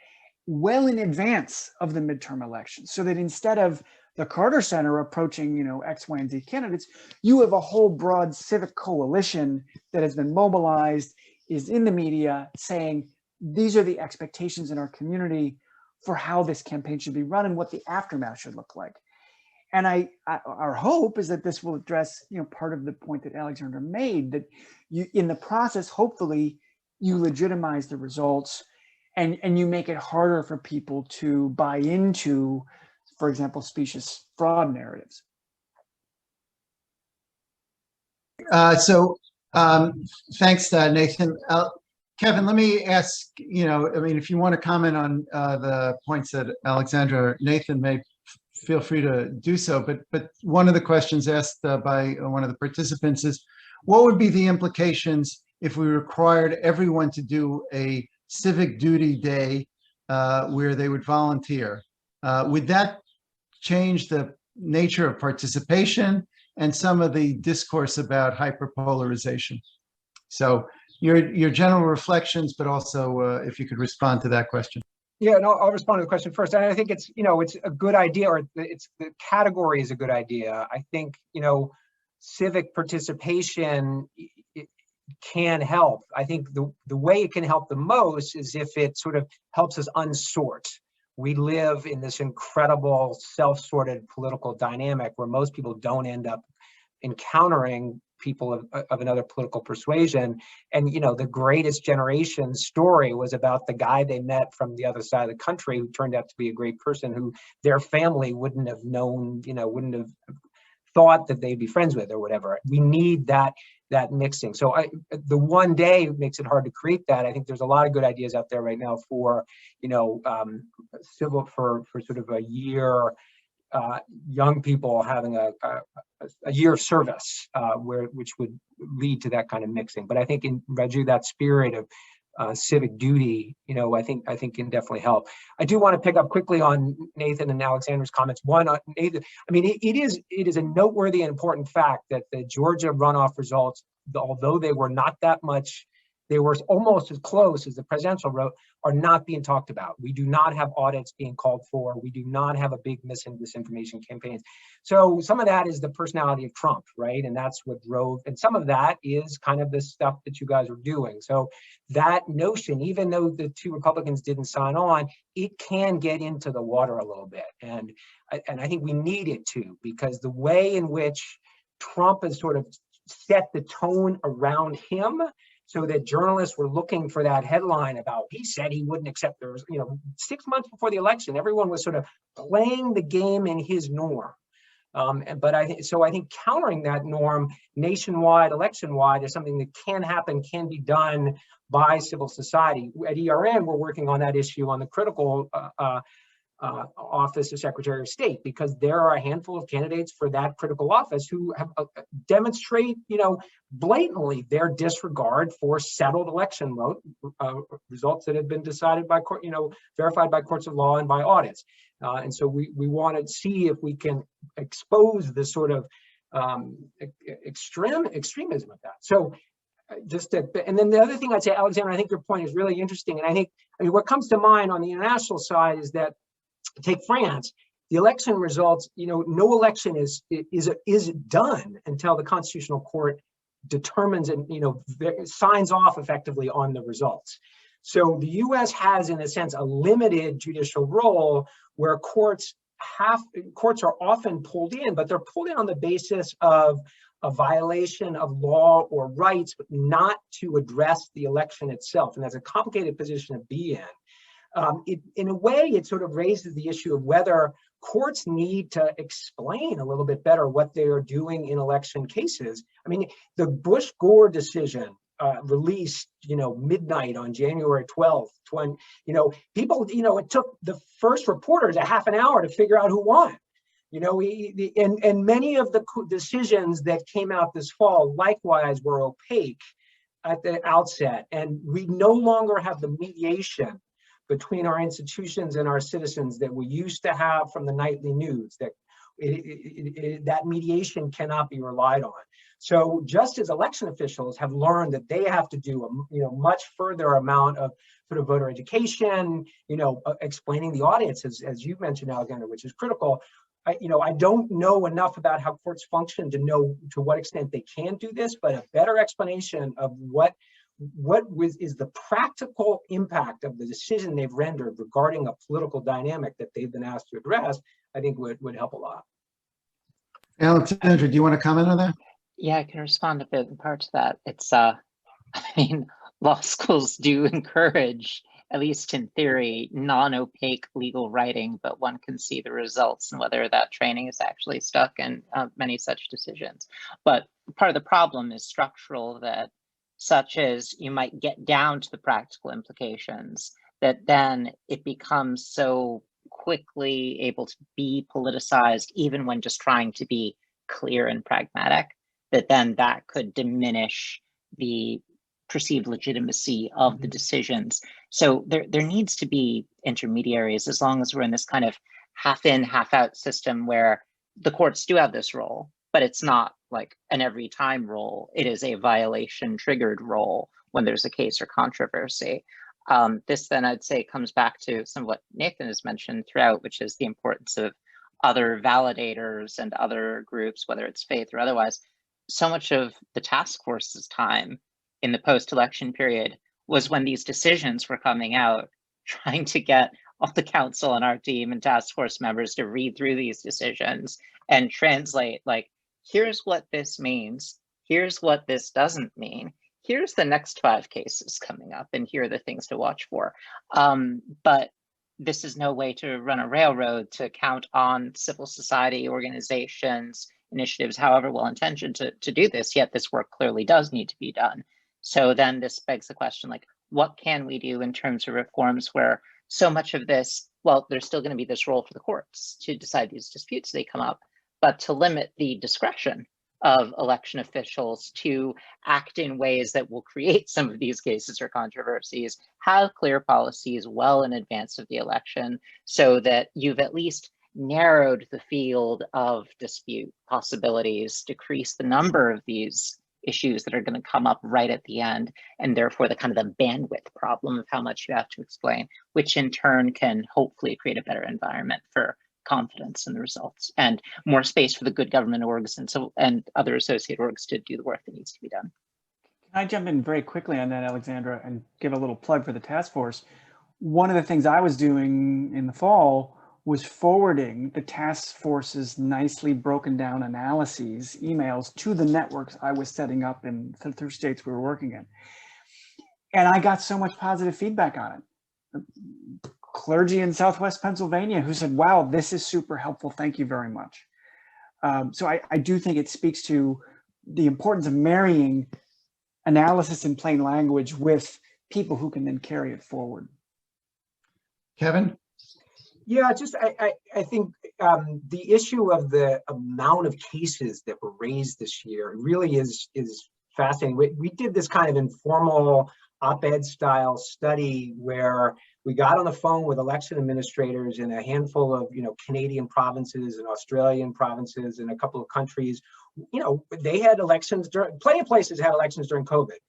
well in advance of the midterm elections, so that instead of the Carter Center approaching, X, Y, and Z candidates, you have a whole broad civic coalition that has been mobilized, is in the media saying, these are the expectations in our community for how this campaign should be run and what the aftermath should look like. And our hope is that this will address, part of the point that Alexandra made, that you, in the process, hopefully you legitimize the results and you make it harder for people to buy into, for example, specious fraud narratives. Thanks, Nathan. Kevin, let me ask, if you want to comment on the points that Alexandra or Nathan made, feel free to do so. But one of the questions asked by one of the participants is, what would be the implications if we required everyone to do a civic duty day where they would volunteer? Would that change the nature of participation and some of the discourse about hyperpolarization? So your general reflections, but also if you could respond to that question. Yeah, and I'll respond to the question first. And I think it's, it's a good idea, or it's the category is a good idea. I think, civic participation, it can help. I think the way it can help the most is if it sort of helps us unsort. We live in this incredible self-sorted political dynamic where most people don't end up encountering people of another political persuasion. And, the greatest generation story was about the guy they met from the other side of the country who turned out to be a great person who their family wouldn't have known, wouldn't have thought that they'd be friends with or whatever. We need that mixing. So the one day makes it hard to create that. I think there's a lot of good ideas out there right now for, civil for sort of a year, young people having a year of service, which would lead to that kind of mixing. But I think in Raju, that spirit of civic duty, I think can definitely help. I do want to pick up quickly on Nathan and Alexandra's comments. One, Nathan, it is a noteworthy and important fact that the Georgia runoff results, although they were not that much they were almost as close as the presidential vote, are not being talked about. We do not have audits being called for. We do not have a big disinformation campaigns. So some of that is the personality of Trump, right? And that's what drove, and some of that is kind of the stuff that you guys are doing. So that notion, even though the two Republicans didn't sign on, it can get into the water a little bit. And I think we need it to, because the way in which Trump has sort of set the tone around him, so that journalists were looking for that headline about, he said he wouldn't accept, there was, 6 months before the election, everyone was sort of playing the game in his norm. But I think countering that norm nationwide, election-wide, is something that can happen, can be done by civil society. At ERN, we're working on that issue on the critical office of Secretary of State, because there are a handful of candidates for that critical office who have demonstrate, blatantly their disregard for settled election results that have been decided by court, verified by courts of law and by audits. And so we want to see if we can expose this sort of extremism of that. So and then the other thing I'd say, Alexandra, I think your point is really interesting. And I mean, what comes to mind on the international side is that, take France, the election results, no election is done until the Constitutional Court determines and, signs off effectively on the results. So the US has, in a sense, a limited judicial role where courts are often pulled in, but they're pulled in on the basis of a violation of law or rights, but not to address the election itself. And that's a complicated position to be in. In a way, it sort of raises the issue of whether courts need to explain a little bit better what they are doing in election cases. I mean, the Bush-Gore decision released, midnight on January 12th, when, people, it took the first reporters a half an hour to figure out who won. And many of the decisions that came out this fall likewise were opaque at the outset, and we no longer have the mediation between our institutions and our citizens that we used to have from the nightly news. That mediation cannot be relied on. So just as election officials have learned that they have to do a much further amount of sort of voter education, explaining the audience, as you mentioned, Alexandra, which is critical. I don't know enough about how courts function to know to what extent they can do this, but a better explanation of what is the practical impact of the decision they've rendered regarding a political dynamic that they've been asked to address, I think would help a lot. Alexandra, do you want to comment on that? Yeah, I can respond a bit in part to that. It's, law schools do encourage, at least in theory, non-opaque legal writing, but one can see the results and whether that training is actually stuck in many such decisions. But part of the problem is structural, that such as you might get down to the practical implications, that then it becomes so quickly able to be politicized, even when just trying to be clear and pragmatic, that then that could diminish the perceived legitimacy of the decisions. So there needs to be intermediaries, as long as we're in this kind of half in, half out system where the courts do have this role, but it's not like an every time role. It is a violation triggered role when there's a case or controversy. This then I'd say comes back to some of what Nathan has mentioned throughout, which is the importance of other validators and other groups, whether it's faith or otherwise. So much of the task force's time in the post-election period was when these decisions were coming out, trying to get all the council on our team and task force members to read through these decisions and translate, like, here's what this means, here's what this doesn't mean, here's the next 5 cases coming up, and here are the things to watch for. But this is no way to run a railroad to count on civil society organizations, initiatives, however well-intentioned to do this, yet this work clearly does need to be done. So then this begs the question, like, what can we do in terms of reforms where so much of this, well, there's still going to be this role for the courts to decide these disputes as they come up, but to limit the discretion of election officials to act in ways that will create some of these cases or controversies, have clear policies well in advance of the election so that you've at least narrowed the field of dispute possibilities, decrease the number of these issues that are going to come up right at the end, and therefore the kind of the bandwidth problem of how much you have to explain, which in turn can hopefully create a better environment for confidence in the results and more space for the good government orgs and other associate orgs to do the work that needs to be done. Can I jump in very quickly on that, Alexandra, and give a little plug for the task force? One of the things I was doing in the fall was forwarding the task force's nicely broken down analyses, emails to the networks I was setting up in the 3 states we were working in. And I got so much positive feedback on it. Clergy in Southwest Pennsylvania who said, wow, this is super helpful. Thank you very much. So I do think it speaks to the importance of marrying analysis in plain language with people who can then carry it forward. Kevin? Yeah, just I think the issue of the amount of cases that were raised this year really is fascinating. We did this kind of informal op-ed style study where we got on the phone with election administrators in a handful of Canadian provinces and Australian provinces and a couple of countries. They had elections plenty of places had elections during COVID,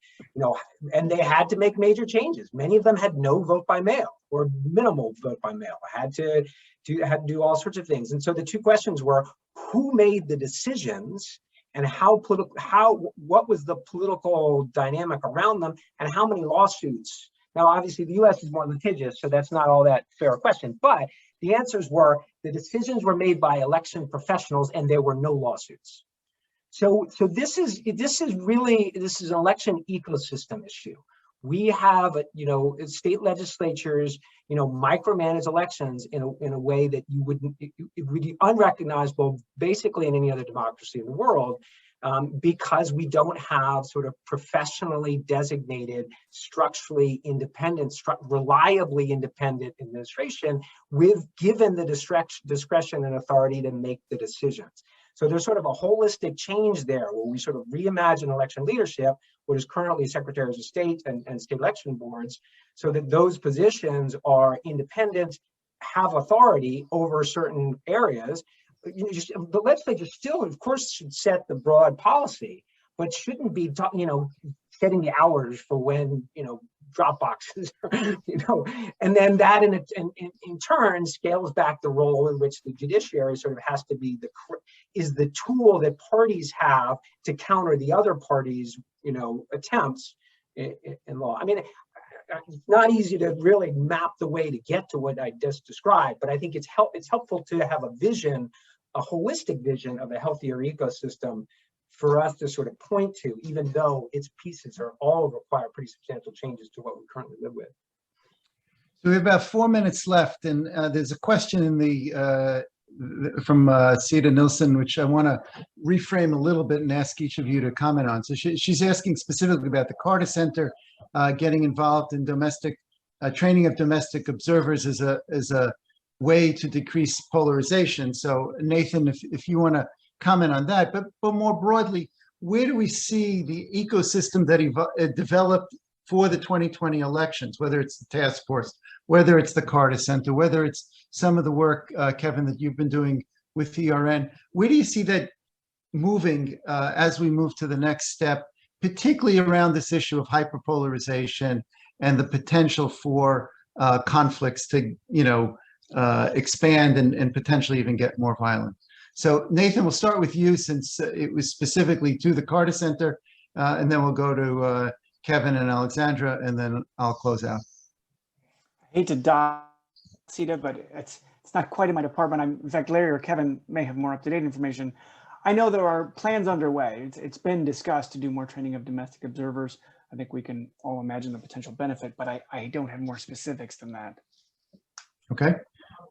and they had to make major changes. Many of them had no vote by mail or minimal vote by mail, had to do all sorts of things. And so the 2 questions were, who made the decisions and what was the political dynamic around them, and how many lawsuits? Now, obviously the US is more litigious, so that's not all that fair a question, but the answers were the decisions were made by election professionals and there were no lawsuits. So this is an election ecosystem issue. We have, state legislatures, micromanage elections in a way that it would be unrecognizable basically in any other democracy in the world, because we don't have sort of professionally designated, structurally independent, reliably independent administration given the discretion and authority to make the decisions. So there's sort of a holistic change there where we sort of reimagine election leadership, what is currently secretaries of state and state election boards, so that those positions are independent, have authority over certain areas. The legislature still, of course, should set the broad policy, but shouldn't be, setting the hours for when, drop boxes, and then that in turn scales back the role in which the judiciary sort of has to be the tool that parties have to counter the other parties' attempts in law. I mean, it's not easy to really map the way to get to what I just described, but I think it's helpful to have a vision, a holistic vision of a healthier ecosystem for us to sort of point to, even though its pieces all require pretty substantial changes to what we currently live with. So we have about 4 minutes left, and there's a question in from Sita Nilsson, which I want to reframe a little bit and ask each of you to comment on. So she's asking specifically about the Carter Center getting involved in training of domestic observers as a way to decrease polarization. So Nathan, if you want to comment on that, but more broadly, where do we see the ecosystem that developed for the 2020 elections, whether it's the task force, whether it's the Carter Center, whether it's some of the work, Kevin, that you've been doing with ERN, where do you see that moving as we move to the next step, particularly around this issue of hyperpolarization and the potential for conflicts to, expand and potentially even get more violent? So Nathan, we'll start with you since it was specifically to the Carter Center, and then we'll go to Kevin and Alexandra, and then I'll close out. I hate to dive, Sita, but it's not quite in my department. In fact, Larry or Kevin may have more up-to-date information. I know there are plans underway. It's been discussed to do more training of domestic observers. I think we can all imagine the potential benefit, but I don't have more specifics than that. Okay.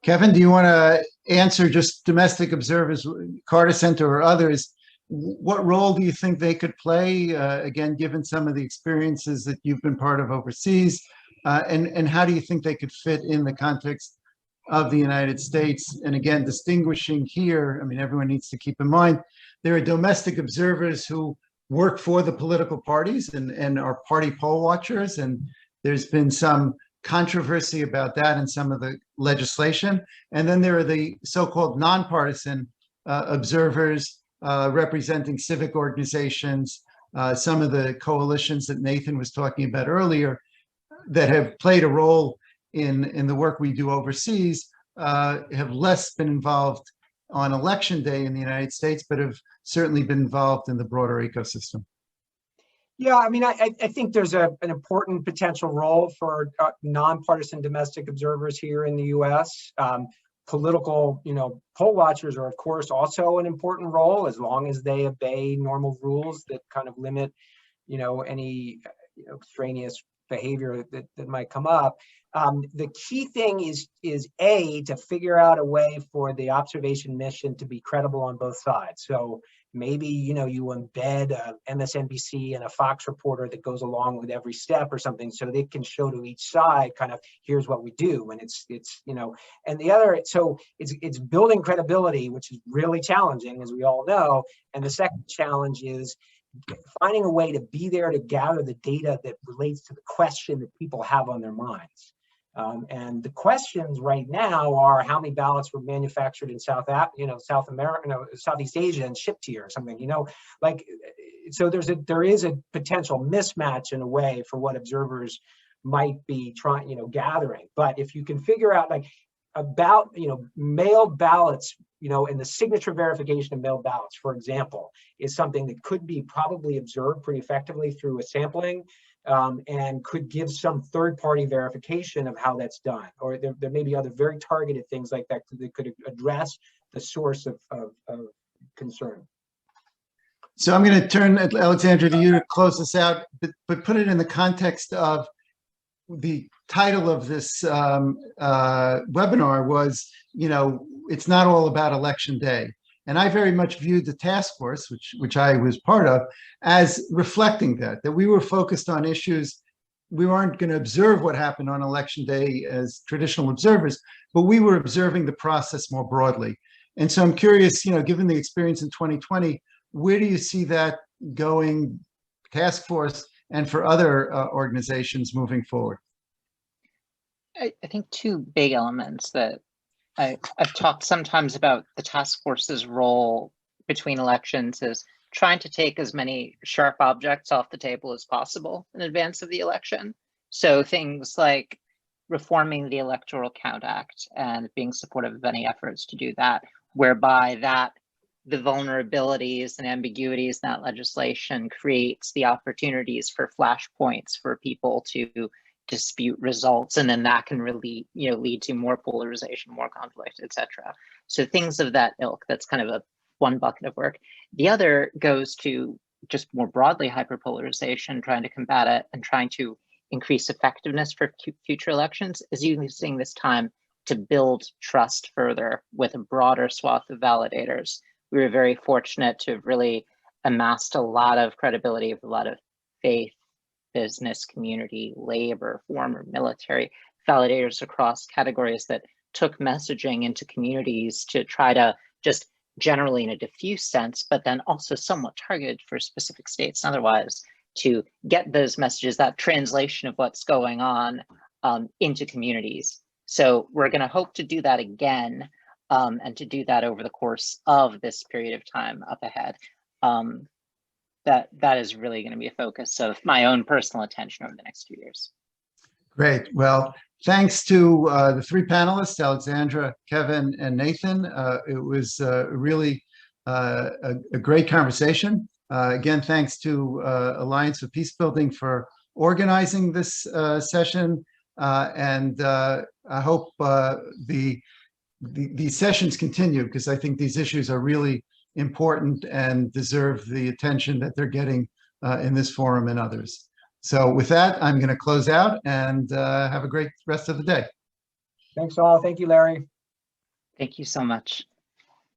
Kevin, do you want to answer just domestic observers, Carter Center or others? What role do you think they could play, again, given some of the experiences that you've been part of overseas? And how do you think they could fit in the context of the United States? And again, distinguishing here, I mean, everyone needs to keep in mind, there are domestic observers who work for the political parties and are party poll watchers. And there's been some controversy about that in some of the legislation. And then there are the so-called nonpartisan observers representing civic organizations some of the coalitions that Nathan was talking about earlier that have played a role in the work we do overseas have less been involved on election day in the United States, but have certainly been involved in the broader ecosystem. Yeah, I mean, I think there's an important potential role for nonpartisan domestic observers here in the U.S. Political, poll watchers are, of course, also an important role as long as they obey normal rules that kind of limit, any extraneous behavior that might come up. The key thing is to figure out a way for the observation mission to be credible on both sides. So maybe, you embed a MSNBC and a Fox reporter that goes along with every step or something, so they can show to each side kind of, here's what we do. And it's and the other, so it's building credibility, which is really challenging, as we all know. And the second challenge is finding a way to be there to gather the data that relates to the question that people have on their minds. And the questions right now are how many ballots were manufactured in South America, Southeast Asia, and shipped here or something. So there is a potential mismatch in a way for what observers might be trying, gathering. But if you can figure out about mailed ballots, and the signature verification of mailed ballots, for example, is something that could be probably observed pretty effectively through a sampling. And could give some third-party verification of how that's done. Or there may be other very targeted things like that that could address the source of concern. So I'm going to turn, Alexandra, to you to close this out, but put it in the context of the title of this webinar was, it's not all about election day. And I very much viewed the task force, which I was part of, as reflecting that we were focused on issues. We weren't going to observe what happened on election day as traditional observers, but we were observing the process more broadly. And so I'm curious, given the experience in 2020, where do you see that going, task force, and for other organizations moving forward? I think two big elements that I've talked sometimes about the task force's role between elections is trying to take as many sharp objects off the table as possible in advance of the election. So things like reforming the Electoral Count Act and being supportive of any efforts to do that, whereby the vulnerabilities and ambiguities in that legislation creates the opportunities for flashpoints for people to dispute results, and then that can really lead to more polarization, more conflict, etc. So things of that ilk, that's kind of one bucket of work. The other goes to just more broadly hyperpolarization, trying to combat it and trying to increase effectiveness for future elections, is using this time to build trust further with a broader swath of validators. We were very fortunate to have really amassed a lot of credibility with a lot of faith, business, community, labor, former military validators across categories that took messaging into communities to try to just generally in a diffuse sense, but then also somewhat targeted for specific states and otherwise, to get those messages, that translation of what's going on into communities. So we're going to hope to do that again, and to do that over the course of this period of time up ahead. That is really going to be a focus of my own personal attention over the next 2 years. Great. Well, thanks to the three panelists, Alexandra, Kevin, and Nathan. It was really a great conversation. Again, thanks to Alliance for Peacebuilding for organizing this session. And I hope these sessions continue, because I think these issues are really important and deserve the attention that they're getting in this forum and others. So with that, I'm going to close out and have a great rest of the day. Thanks all. Thank you, Larry. Thank you so much.